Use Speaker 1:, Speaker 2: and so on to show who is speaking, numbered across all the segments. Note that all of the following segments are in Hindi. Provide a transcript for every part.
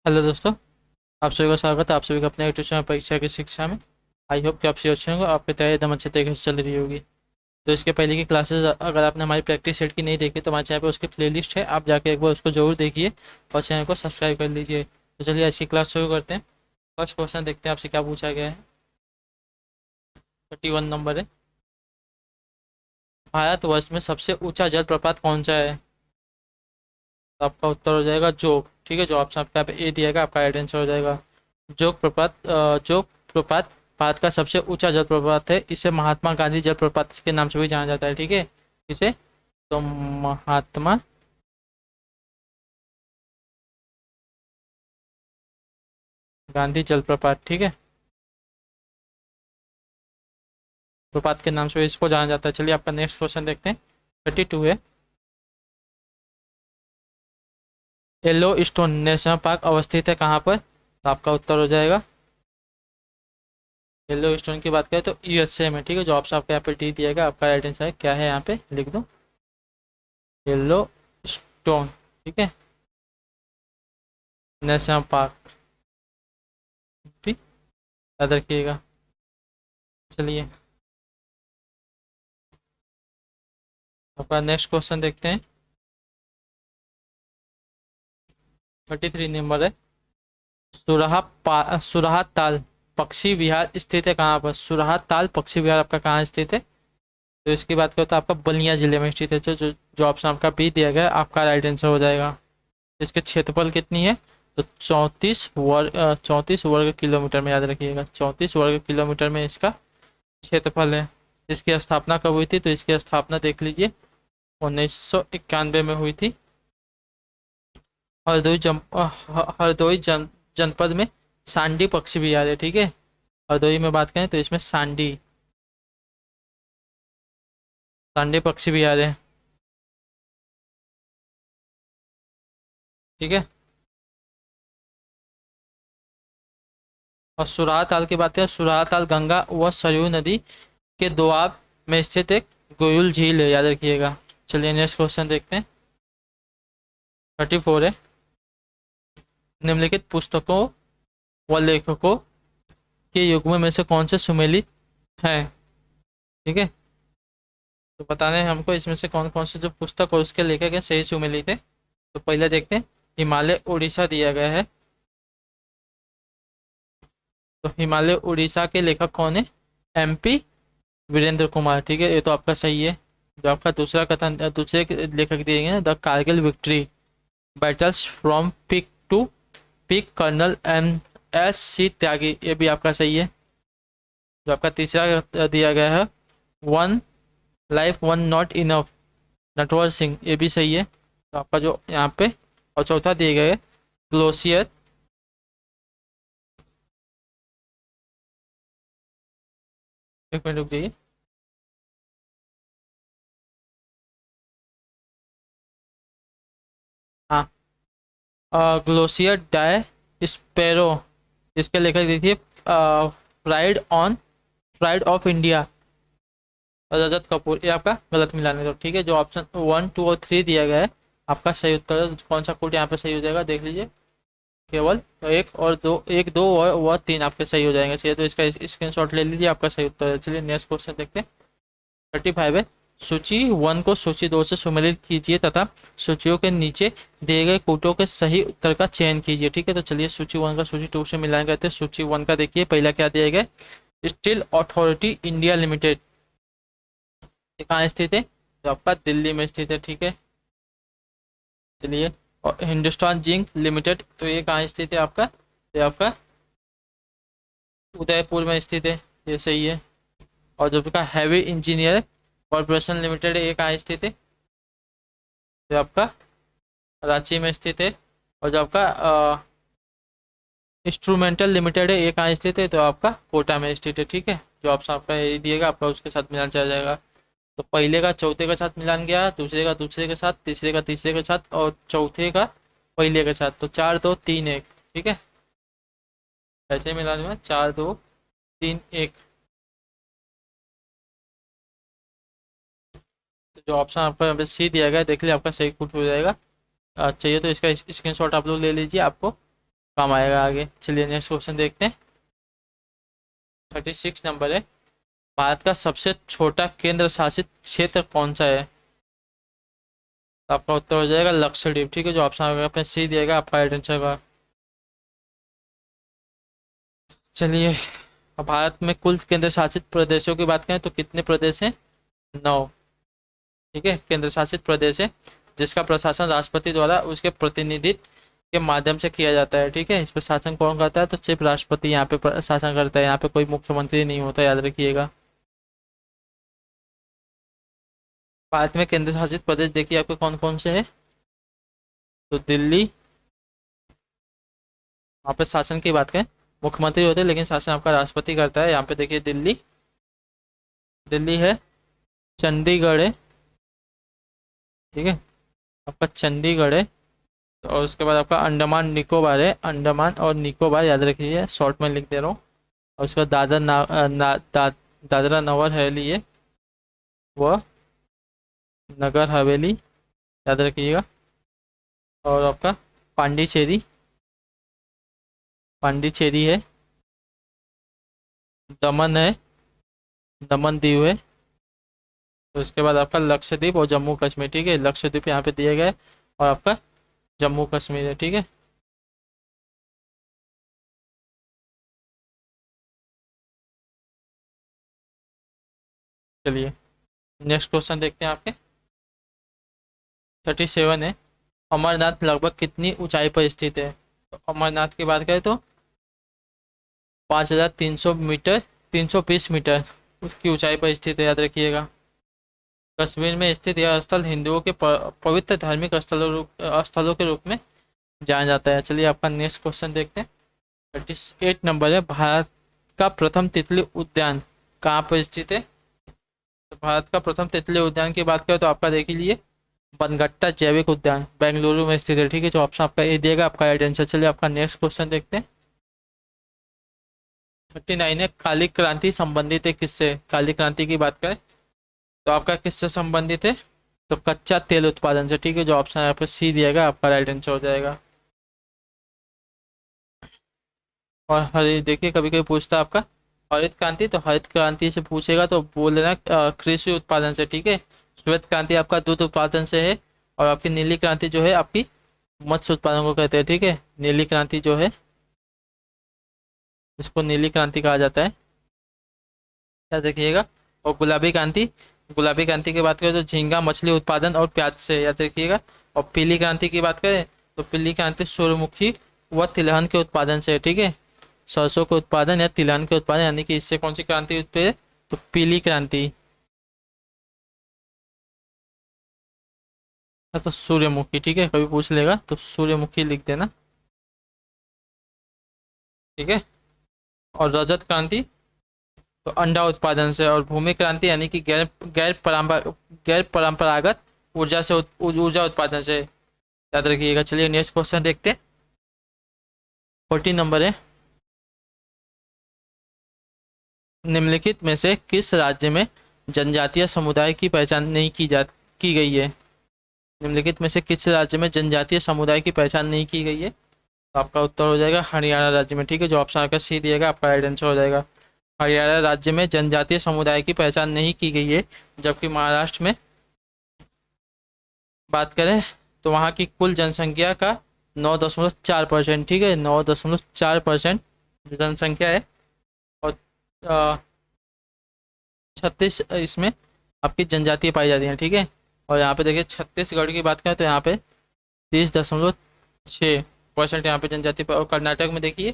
Speaker 1: हेलो दोस्तों। आप सभी का स्वागत है आप सभी का अपने यूट्यूब चैनल परीक्षा की शिक्षा में। आई होप कि आप सभी अच्छे होंगे, आपकी तैयारी एकदम अच्छे तरीके से चल रही होगी। तो इसके पहले की क्लासेस अगर आपने हमारी प्रैक्टिस सेट की नहीं देखी तो हमारे चैनल पे उसकी प्लेलिस्ट है, आप जाके एक बार उसको जरूर देखिए और चैनल को सब्सक्राइब कर लीजिए। तो चलिए आज की क्लास शुरू करते हैं। फर्स्ट क्वेश्चन देखते हैं आपसे क्या पूछा गया है। 31 नंबर है। भारतवर्ष में सबसे ऊंचा जलप्रपात कौन सा है? तो आपका उत्तर हो जाएगा जोग। ठीक है, जो ऑप्शन आपका यहाँ पे ए दिया गया, आपका राइट आंसर हो जाएगा जोग प्रपात। जोग प्रपात भारत का सबसे ऊंचा जलप्रपात है। इसे महात्मा गांधी जलप्रपात के नाम से भी जाना जाता है। ठीक है, इसे तो महात्मा गांधी जलप्रपात, ठीक है, प्रपात के नाम से भी इसको जाना जाता है। चलिए आपका नेक्स्ट क्वेश्चन देखते हैं। 32 है। येलो स्टोन नेशनल पार्क अवस्थित है कहाँ पर? तो आपका उत्तर हो जाएगा, येलो स्टोन की बात करें तो यूएसए में। ठीक है, जो ऑप्शन आपका यहाँ पे डी दिया गया, आपका राइट आंसर है। क्या है यहाँ पे लिख दो, येलो स्टोन। ठीक है, नेशनल पार्क, ठीक, याद रखिएगा। चलिए आपका नेक्स्ट क्वेश्चन देखते हैं। 33 नंबर है। सुराहा ताल पक्षी विहार स्थित है कहाँ पर? सुराहा ताल पक्षी विहार आपका कहाँ स्थित है? तो इसकी बात करें तो आपका बलिया जिले में स्थित है। जो ऑप्शन आपका बी दिया गया है, आपका राइट आंसर हो जाएगा। इसके क्षेत्रफल कितनी है? तो 34 वर्ग किलोमीटर में, याद रखिएगा 34 वर्ग किलोमीटर में इसका क्षेत्रफल है। इसकी स्थापना कब हुई थी? तो इसकी स्थापना देख लीजिए, 1991 में हुई थी। हरदोई जनपद में सांडी पक्षी विहार है। ठीक है, हरदोई में बात करें तो इसमें सांडी सांडी पक्षी विहार है। ठीक है, और सुराहा ताल की बात करें, सुराहा ताल गंगा व सरयू नदी के दोआब में स्थित एक गोयुल झील है, याद रखिएगा। चलिए नेक्स्ट क्वेश्चन देखते हैं। 34 है। निम्नलिखित पुस्तकों व लेखकों के युग्म में से कौन से सुमेलित हैं? ठीक है, तो बताना है हमको इसमें से कौन कौन से जो पुस्तक और उसके लेखक हैं सही सुमेलित है। तो पहले देखते हैं, हिमालय उड़ीसा दिया गया है। तो हिमालय उड़ीसा के लेखक कौन है? एमपी वीरेंद्र कुमार। ठीक है, ये तो आपका सही है। जो आपका दूसरा कथन, दूसरे लेखक दिए गए हैं, the Kargil victory battles from peak to peak, colonel N S C Tyagi, ये भी आपका सही है। जो आपका तीसरा दिया गया है, one life one not enough, Natwar Singh, ये भी सही है। तो आपका जो यहाँ पे, और चौथा दिया गया है ग्लोसियर, एक मिनट रुक जाइए। हाँ, ग्लोसियर डाय स्पेरो, इसके लेखक देखिए प्राइड ऑफ इंडिया, रजत कपूर। ये आपका गलत मिलान है। तो ठीक है, जो ऑप्शन 1 2 और 3 दिया गया है, आपका सही उत्तर है। कौन सा कोड यहाँ पे सही हो जाएगा देख लीजिए। केवल एक और दो, एक दो और तीन आपके सही हो जाएंगे। चलिए तो इसका स्क्रीनशॉट ले लीजिए, आपका सही उत्तर है। चलिए नेक्स्ट क्वेश्चन देखते हैं। 35 है। सूची 1 को सूची 2 से सुमेलित कीजिए तथा सूचियों के नीचे दिए गए कोटों के सही उत्तर का चयन कीजिए। ठीक है, तो चलिए सूची 1 का सूची 2 से मिलान करते हैं। सूची 1 का देखिए पहला क्या दिया गया है, स्टील अथॉरिटी इंडिया लिमिटेड, ये कहाँ स्थित है? तो आपका दिल्ली में स्थित है। ठीक है, चलिए, और हिंदुस्तान जिंक लिमिटेड, तो ये कहाँ स्थित है आपका? ये आपका उदयपुर में स्थित है, ये सही है। और जो आपका हैवी इंजीनियर कॉरपोरेशन लिमिटेड है, ये कहाँ स्थित है? ये आपका रांची में स्थित है। और जो आपका इंस्ट्रूमेंटल लिमिटेड है, ये कहाँ स्थित है? तो आपका कोटा में स्थित है। ठीक है, जो ऑप्शन आपका ये दिएगा, आपका उसके साथ मिलान चला जाएगा। तो पहले का चौथे के साथ मिलान गया, दूसरे का दूसरे के साथ, तीसरे का तीसरे के साथ, और चौथे का पहले के साथ। तो 4 2 3 1। ठीक है, ऐसे ही मिलान हुआ 4 2 3 1। तो जो ऑप्शन आपका यहाँ पे सी दिया गया है, देख लिया, आपका सही कुछ हो जाएगा। चाहिए तो इसका स्क्रीनशॉट आप लोग ले लीजिए आपको। काम आएगा आगे। चलिए नेक्स्ट क्वेश्चन देखते हैं। 36 नंबर है, भारत का सबसे छोटा केंद्र शासित क्षेत्र कौन सा है? तो आपका उत्तर हो जाएगा लक्षद्वीप। ठीक है, जो ऑप्शन होगा अपने सी दिएगा आपका राइट आंसर का। चलिए, अब भारत में कुल केंद्र शासित प्रदेशों की बात करें तो कितने प्रदेश हैं? 9। ठीक है, केंद्र शासित प्रदेश है जिसका प्रशासन राष्ट्रपति द्वारा उसके प्रतिनिधित्व के माध्यम से किया जाता है। ठीक है, इस पर शासन कौन करता है? तो सिर्फ राष्ट्रपति यहाँ पे शासन करता है, यहाँ पे कोई मुख्यमंत्री नहीं होता, याद रखिएगा। भारत में केंद्र शासित प्रदेश देखिए आपके कौन कौन से हैं। तो दिल्ली, वहाँ पे शासन की बात करें मुख्यमंत्री होते हैं लेकिन शासन आपका राष्ट्रपति करता है। यहाँ पे देखिए दिल्ली, दिल्ली है। चंडीगढ़ है। ठीक है, आपका चंडीगढ़ है। और उसके बाद आपका अंडमान निकोबार है, अंडमान और निकोबार याद रखिए, शॉर्ट में लिख दे रहा हूँ। और उसके बाद दादरा नगर हवेली है, वह नगर हवेली याद रखिएगा। और आपका पांडिचेरी, पांडिचेरी है। दमन है, दमन दीव है। तो उसके बाद आपका लक्षद्वीप और जम्मू कश्मीर। ठीक है, लक्षद्वीप यहाँ पे दिए गए और आपका जम्मू कश्मीर है। ठीक है, चलिए नेक्स्ट क्वेश्चन देखते हैं आपके। 37 है, अमरनाथ लगभग कितनी ऊंचाई पर स्थित है? तो अमरनाथ की बात करें तो 5300 मीटर, 320 मीटर उसकी ऊंचाई पर स्थित है, याद रखिएगा। कश्मीर में स्थित यह स्थल हिंदुओं के पवित्र धार्मिक स्थलों के रूप में जाना जाता है। चलिए आपका नेक्स्ट क्वेश्चन देखते हैं। 38 नंबर है, भारत का प्रथम तितली उद्यान कहाँ पर स्थित है? तो भारत का प्रथम तितली उद्यान की बात करें तो आपका देख लीजिए बनगट्टा जैविक उद्यान बेंगलुरु में स्थित है। ठीक है, जो ऑप्शन आपका ए दिएगा आपका राइट आंसर। चलिए आपका नेक्स्ट क्वेश्चन देखते हैं। 39 है, काली क्रांति संबंधित है किससे? काली क्रांति की बात करें तो आपका किससे संबंधित है? तो कच्चा तेल उत्पादन से। ठीक है, जो ऑप्शन है आपको सी दिएगा आपका राइट आंसर हो जाएगा। और हरी देखिए कभी कभी पूछता है आपका हरित क्रांति, तो हरित क्रांति से पूछेगा तो बोल देना कृषि उत्पादन से। ठीक है, श्वेत क्रांति आपका दूध उत्पादन से है। और आपकी नीली क्रांति जो है आपकी मत्स्य उत्पादन को कहते हैं। ठीक है, नीली क्रांति जो है इसको नीली क्रांति कहा जाता है, याद रखिएगा। और गुलाबी क्रांति, गुलाबी क्रांति की बात करें तो झींगा मछली उत्पादन और प्याज से, याद रखिएगा। और पीली क्रांति की बात करें तो पीली क्रांति सूर्यमुखी व तिलहन के उत्पादन से। ठीक है, सरसों के उत्पादन या तिलहन के उत्पादन, यानी कि इससे कौन सी क्रांति उत्पन्न है? तो पीली क्रांति। तो सूर्यमुखी। ठीक है, कभी पूछ लेगा तो सूर्यमुखी लिख देना। ठीक है, और रजत क्रांति तो अंडा उत्पादन से। और भूमि क्रांति यानी कि गैर परंपरागत ऊर्जा से ऊर्जा उत्पादन से, याद रखिएगा। चलिए नेक्स्ट क्वेश्चन देखते हैं। 40 नंबर है, निम्नलिखित में से किस राज्य में जनजातीय समुदाय की पहचान नहीं की गई है? निम्नलिखित में से किस राज्य में जनजातीय समुदाय की पहचान नहीं की गई है? तो आपका उत्तर हो जाएगा हरियाणा राज्य में। ठीक है, जो ऑप्शन आपका सी दिएगा आपका राइट आंसर हो जाएगा। हरियाणा राज्य में जनजातीय समुदाय की पहचान नहीं की गई है। जबकि महाराष्ट्र में बात करें तो वहाँ की कुल जनसंख्या का 9.4%। ठीक है, 9.4% जनसंख्या है। और 36 इसमें आपकी जनजाति पाई जाती हैं। ठीक है, और यहाँ पे देखिए छत्तीसगढ़ की बात करें तो यहाँ पे 30.6% यहाँ पे जनजाति और कर्नाटक में देखिए,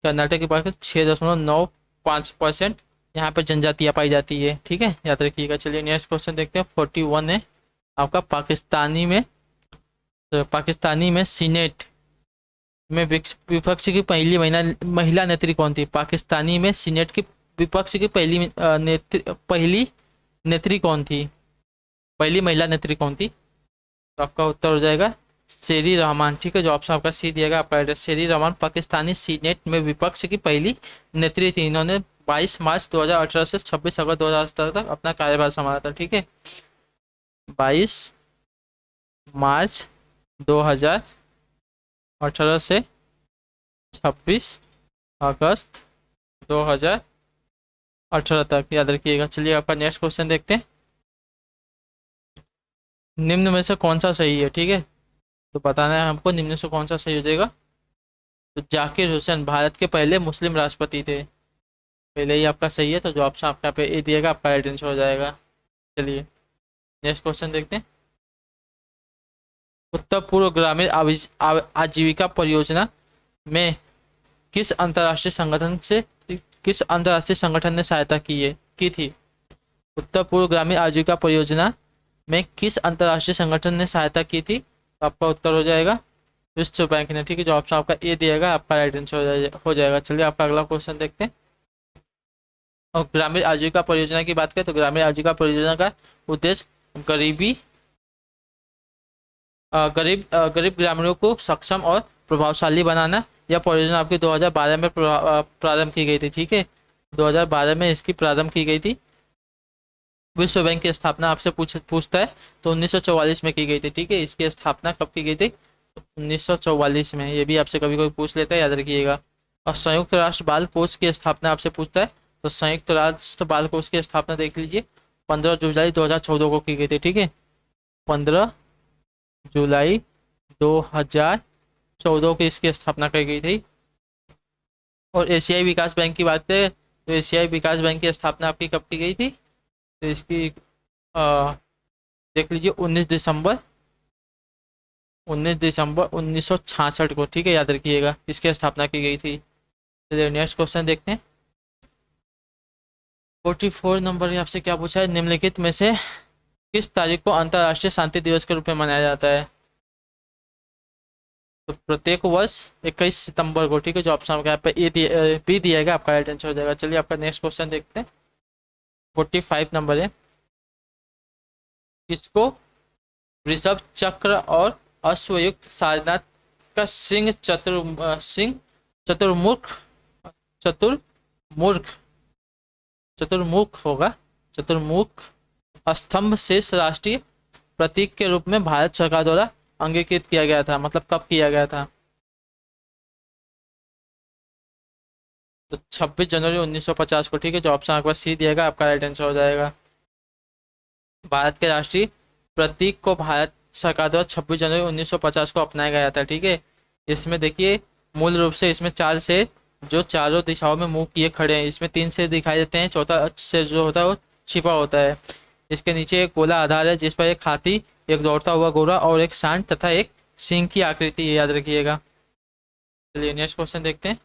Speaker 1: कर्नाटक की बात करें 6.95% यहाँ पे जनजातियाँ पाई जाती है। ठीक है, याद रखिएगा। चलिए नेक्स्ट क्वेश्चन देखते हैं। 41 है आपका, पाकिस्तानी में सीनेट में विपक्ष की पहली महिला नेत्री कौन थी? पाकिस्तानी में सीनेट की विपक्ष की पहली नेत्री कौन थी? पहली महिला नेत्री कौन थी? तो आपका उत्तर हो जाएगा शेरी रहमान। ठीक है, जो ऑप्शन आपका सी दिएगा आपका एड्रेस शेरी रहमान पाकिस्तानी सीनेट में विपक्ष की पहली नेत्री थी। इन्होंने 22 मार्च 2018 से 26 अगस्त 2017 तक अपना कार्यभार संभाला था। ठीक है, 22 मार्च 2018 से 26 अगस्त 2018 तक, याद रखिएगा। चलिए आपका नेक्स्ट क्वेश्चन देखते हैं। निम्न में से कौन सा सही है, ठीक है, तो बताना है हमको निम्न में से कौन सा सही हो जाएगा। तो जाकिर हुसैन भारत के पहले मुस्लिम राष्ट्रपति थे। पहले ही आपका सही है, तो जो ऑप्शन आपका पे ए दिएगा आपका राइट आंसर हो जाएगा। चलिए नेक्स्ट क्वेश्चन देखते हैं। उत्तर पूर्व ग्रामीण आजीविका परियोजना में किस अंतर्राष्ट्रीय संगठन से किस अंतर्राष्ट्रीय संगठन ने सहायता की थी। उत्तर पूर्व ग्रामीण आजीविका परियोजना में किस अंतर्राष्ट्रीय संगठन ने सहायता की थी, तो आपका उत्तर हो जाएगा विश्व बैंक ने, ठीक है, जो ऑप्शन आपका ए दिएगा आपका राइट आंसर हो जाएगा। चलिए आपका अगला क्वेश्चन देखते हैं। और ग्रामीण आजीविका परियोजना की बात करें तो ग्रामीण आजीविका परियोजना का उद्देश्य गरीब ग्रामीणों को सक्षम और प्रभावशाली बनाना। यह परियोजना आपकी 2012 में प्रारंभ की गई थी, ठीक है, 2012 में इसकी प्रारंभ की गई थी। विश्व बैंक की स्थापना आपसे पूछता है तो 1944 में की गई थी, ठीक है। इसकी स्थापना कब की गई थी, 1944 में। ये भी आपसे कभी कोई पूछ लेता है, याद रखिएगा। और संयुक्त राष्ट्र बाल कोष की स्थापना आपसे पूछता है तो संयुक्त राष्ट्र बाल कोष की स्थापना देख लीजिए 15 जुलाई 2014 को की गई थी, ठीक है, 15 जुलाई 2014 को इसकी स्थापना की गई थी। और एशियाई विकास बैंक की बात करें तो एशियाई विकास बैंक की स्थापना आपकी कब की गई थी, तो इसकी देख लीजिए 19 दिसंबर 1966 को, ठीक है, याद रखिएगा, इसकी स्थापना की गई थी। चलिए नेक्स्ट क्वेश्चन देखते हैं। 44 नंबर आपसे क्या पूछा है, निम्नलिखित में से किस तारीख को अंतर्राष्ट्रीय शांति दिवस के रूप में मनाया जाता है। तो प्रत्येक वर्ष 21 सितंबर को, ठीक है, जो ऑप्शन आपका यहाँ पे बी दिया गया आपका राइट आंसर हो जाएगा। चलिए आपका नेक्स्ट क्वेश्चन देखते हैं। 45 नंबर है, किसको वृषभ चक्र और अश्वयुक्त सारनाथ का सिंह चतुर्मुख चतुर्मुख चतुर्मुख होगा, चतुर्मुख स्तंभ शेष राष्ट्रीय प्रतीक के रूप में भारत सरकार द्वारा अंगीकृत किया गया था, मतलब कब किया गया था, तो 26 जनवरी 1950 को, ठीक है, जो ऑप्शन आपका सी दिएगा आपका राइट आंसर हो जाएगा। भारत के राष्ट्रीय प्रतीक को भारत सरकार द्वारा 26 जनवरी 1950 को अपनाया गया था, ठीक है। इसमें देखिए मूल रूप से इसमें 4 शेर जो चारों दिशाओं में मुंह किए खड़े हैं, इसमें 3 शेर दिखाई देते हैं, चौथा शेर जो होता है वो छिपा होता है। इसके नीचे एक गोला आधार है जिस पर एक हाथी, एक दौड़ता हुआ घोड़ा और एक सांड तथा एक सिंह की आकृति है, याद रखिएगा। चलिए नेक्स्ट क्वेश्चन देखते हैं।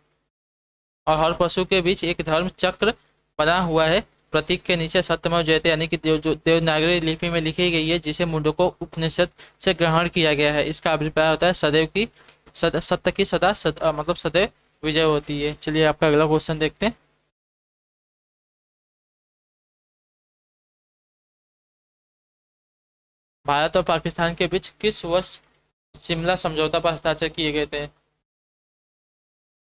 Speaker 1: और हर पशु के बीच एक धर्म चक्र बना हुआ है, प्रतीक के नीचे सत्यमेव जयते यानी कि जो देवनागरी लिपि में लिखी गई है, जिसे मुंडको उपनिषद से ग्रहण किया गया है। इसका अभिप्राय होता है सदैव की सत्य की मतलब सदैव विजय होती है। चलिए आपका अगला क्वेश्चन देखते हैं। भारत और पाकिस्तान के बीच किस वर्ष शिमला समझौता पर हस्ताक्षर किए गए थे, तो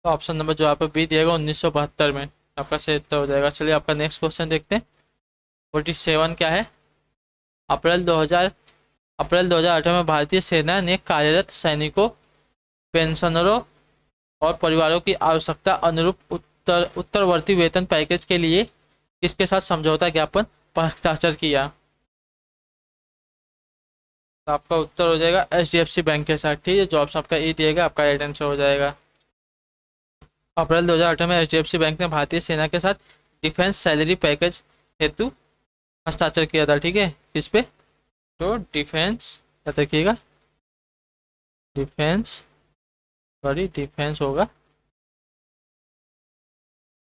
Speaker 1: ऑप्शन नंबर जो आपको बी दिएगा 1972 में, आपका सही उत्तर हो जाएगा। चलिए आपका नेक्स्ट क्वेश्चन देखते हैं। 47 क्या है, अप्रैल 2018 में भारतीय सेना ने कार्यरत सैनिकों, पेंशनरों और परिवारों की आवश्यकता अनुरूप उत्तरवर्ती वेतन पैकेज के लिए किसके साथ समझौता ज्ञापन पर हस्ताक्षर किया, तो आपका उत्तर हो जाएगा HDFC बैंक के साथ, ठीक है, जो ऑप्शन आपका ए दिएगा आपका राइट आंसर हो जाएगा। अप्रैल 2018 में HDFC बैंक ने भारतीय सेना के साथ डिफेंस सैलरी पैकेज हेतु हस्ताक्षर किया था, ठीक है, किस पे, तो डिफेंस, याद रखिएगा, डिफेंस होगा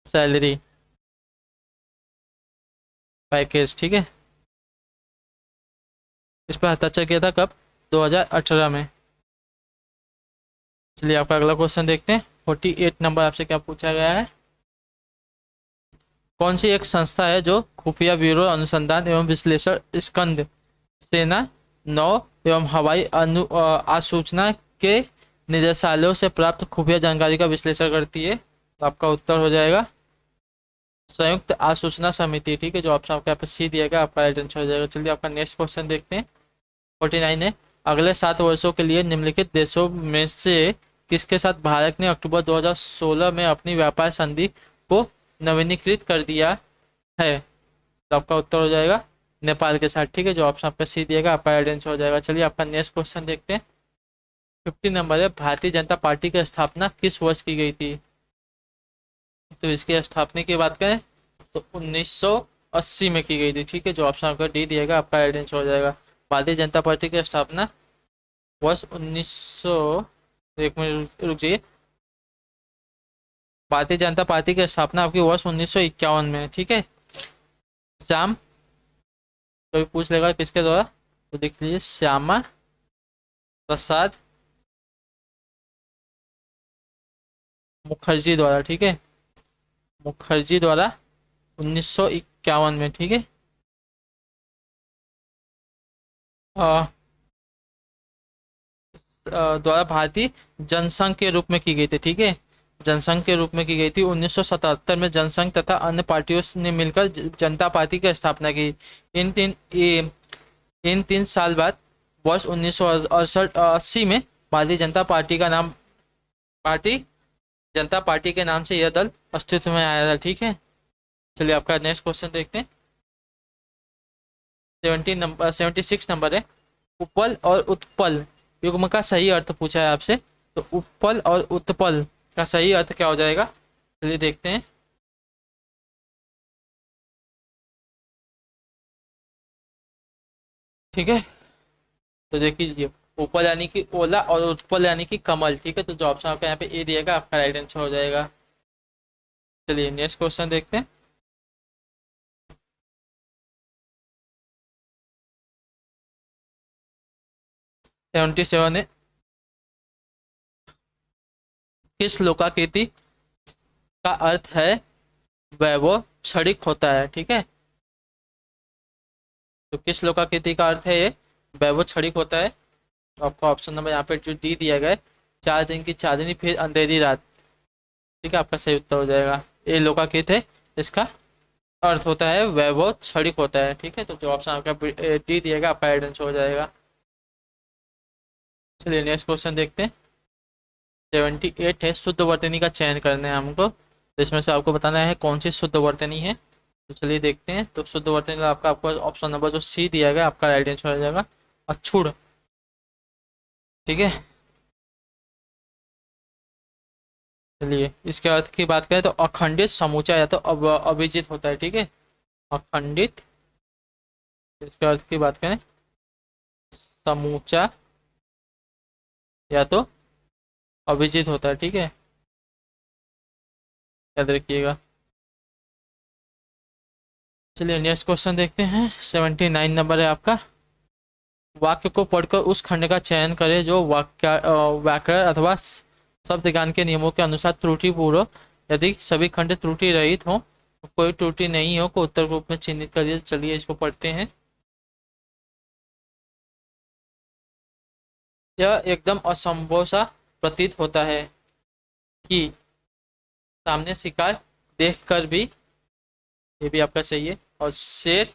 Speaker 1: सैलरी पैकेज, ठीक है, इस पर हस्ताक्षर किया था कब, 2018 में। चलिए आपका अगला क्वेश्चन देखते हैं। 48 नंबर आपसे क्या पूछा गया है, कौन सी एक संस्था है जो खुफिया ब्यूरो अनुसंधान एवं विश्लेषण स्कंद सेना नौ एवं हवाई आसूचना के निदेशालयों से प्राप्त खुफिया जानकारी का विश्लेषण करती है, तो आपका उत्तर हो जाएगा संयुक्त आसूचना समिति, ठीक है, जो ऑप्शन आपके यहाँ पे सी दिएगा आपका राइट आंसर हो जाएगा। चलिए आपका नेक्स्ट क्वेश्चन देखते हैं। 49 है, अगले 7 वर्षों के लिए निम्नलिखित देशों में से किसके साथ भारत ने अक्टूबर 2016 में अपनी व्यापार संधि को नवीनीकृत कर दिया है? तो आपका उत्तर हो जाएगा नेपाल के साथ। ठीक है, जो ऑप्शन आपका सी दिएगा आपका राइट आंसर हो जाएगा। चलिए आपका नेक्स्ट क्वेश्चन देखते हैं। 50 नंबर है, भारतीय जनता पार्टी की स्थापना किस वर्ष की गई थी? तो इसकी स्थापना की बात करें तो 1980 में की गई थी। ठीक है, जो ऑप्शन आपका डी दिएगा आपका राइट आंसर हो जाएगा। भारतीय जनता पार्टी की स्थापना वर्ष 1900, एक मिनट रुक जाइए, भारतीय जनता पार्टी की स्थापना आपकी वर्ष 1951 में है। ठीक है, श्याम, कोई पूछ लेगा किसके द्वारा, तो देख लीजिए श्यामा प्रसाद मुखर्जी द्वारा। ठीक है, मुखर्जी द्वारा 1951 में। ठीक है, द्वारा भारतीय जनसंघ के रूप में की गई थी। ठीक है, जनसंघ के रूप में की गई थी। 1977 में जनसंघ तथा अन्य पार्टियों ने मिलकर जनता पार्टी की स्थापना की। इन तीन साल बाद वर्ष 1968 में भारतीय जनता पार्टी का नाम, भारतीय जनता पार्टी के नाम से यह दल अस्तित्व में आया था। ठीक है, चलिए आपका नेक्स्ट क्वेश्चन देखते हैं। 76 नंबर है, उपल और उत्पल युग्म का सही अर्थ पूछा है आपसे। तो उपल और उत्पल का सही अर्थ क्या हो जाएगा, चलिए देखते हैं। ठीक है, तो देखिए उपल यानी कि ओला और उत्पल यानी कि कमल। ठीक है, तो जो ऑप्शन आपका यहाँ पे ए दिएगा आपका राइट आंसर हो जाएगा। चलिए नेक्स्ट क्वेश्चन देखते हैं। 77 है, किस लोकाकृति का अर्थ है वैभव क्षणिक होता है? ठीक है, तो किस लोकाकृति का अर्थ है ये वैभव क्षणिक होता है? तो आपका ऑप्शन नंबर यहाँ पे जो डी दिया गया है, 4 दिन की चांदनी फिर अंधेरी रात। ठीक है, आपका सही उत्तर हो जाएगा। ये लोकाकृत है, इसका अर्थ होता है वैभव क्षणिक होता है। ठीक है, तो जो ऑप्शन आपका डी दिएगा आपका राइट आंसर हो जाएगा। चलिए नेक्स्ट क्वेश्चन देखते हैं। 78 है, शुद्ध वर्तनी का चयन करना है हमको, तो इसमें से आपको बताना है कौन सी शुद्ध वर्तनी है। तो चलिए देखते हैं। तो शुद्ध वर्तनी का आपका ऑप्शन नंबर जो सी दिया गया आपका राइट आंसर हो जाएगा अक्षुण। ठीक है, चलिए इसके अर्थ की बात करें तो अखंडित, समूचा या तो अभिजित होता है। ठीक है, अखंडित, इसके अर्थ की बात करें समूचा या तो अभिजित होता है। ठीक है, याद रखिएगा। चलिए नेक्स्ट क्वेश्चन देखते हैं। 79 नंबर है आपका, वाक्य को पढ़कर उस खंड का चयन करें जो व्याकरण अथवा शब्द ज्ञान के नियमों के अनुसार त्रुटिपूर्व, यदि सभी खंड त्रुटि रहित हो, कोई त्रुटि नहीं हो, को उत्तर रूप में चिन्हित करिए। चलिए इसको पढ़ते हैं। यह एकदम असंभव सा प्रतीत होता है कि सामने शिकार देखकर भी, ये भी आपका सही है, और शेर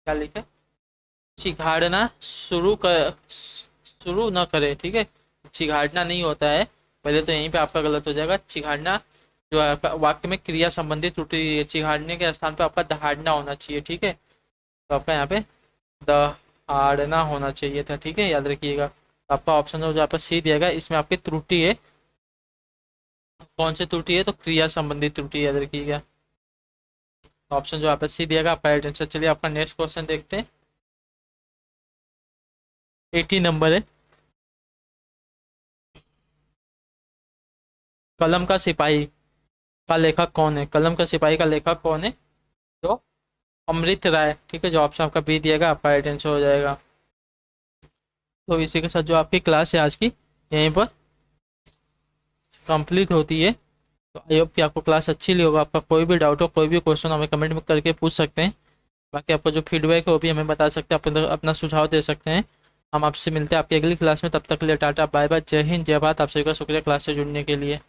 Speaker 1: क्या लिखा, चिघाड़ना शुरू न करे। ठीक है, चिघाड़ना नहीं होता है, पहले तो यहीं पे आपका गलत हो जाएगा। चिघाड़ना जो है आपका वाक्य में क्रिया संबंधित त्रुटि है, चिघाड़ने के स्थान पे आपका दहाड़ना होना चाहिए। ठीक है, तो आपका यहाँ पे दहाड़ना होना चाहिए था। ठीक है, याद रखिएगा। आपका ऑप्शन जो आपका सी दिया गया इसमें आपकी त्रुटि है, कौन सी त्रुटि है, तो क्रिया संबंधित त्रुटि, याद रखिएगा। ऑप्शन जो आपका सी दिया गया आपका राइट आंसर। चलिए आपका नेक्स्ट क्वेश्चन देखते हैं। 80 नंबर है, कलम का सिपाही का लेखक कौन है? कलम का सिपाही का लेखक कौन है? तो अमृत राय। ठीक है, जो ऑप्शन आपका बी दिएगा आपका राइट आंसर हो जाएगा। तो इसी के साथ जो आपकी क्लास है आज की यहीं पर कंप्लीट होती है। तो आई होप कि आपको क्लास अच्छी लगी होगा। आपका कोई भी डाउट हो, कोई भी क्वेश्चन हमें कमेंट में करके पूछ सकते हैं। बाकी आपका जो फीडबैक है वो भी हमें बता सकते हैं, अपना सुझाव दे सकते हैं। हम आपसे मिलते हैं आपकी अगली क्लास में, तब तक के लिए टाटा बाय बाय, जय हिंद जय भारत। आप सभी का शुक्रिया क्लास से जुड़ने के लिए।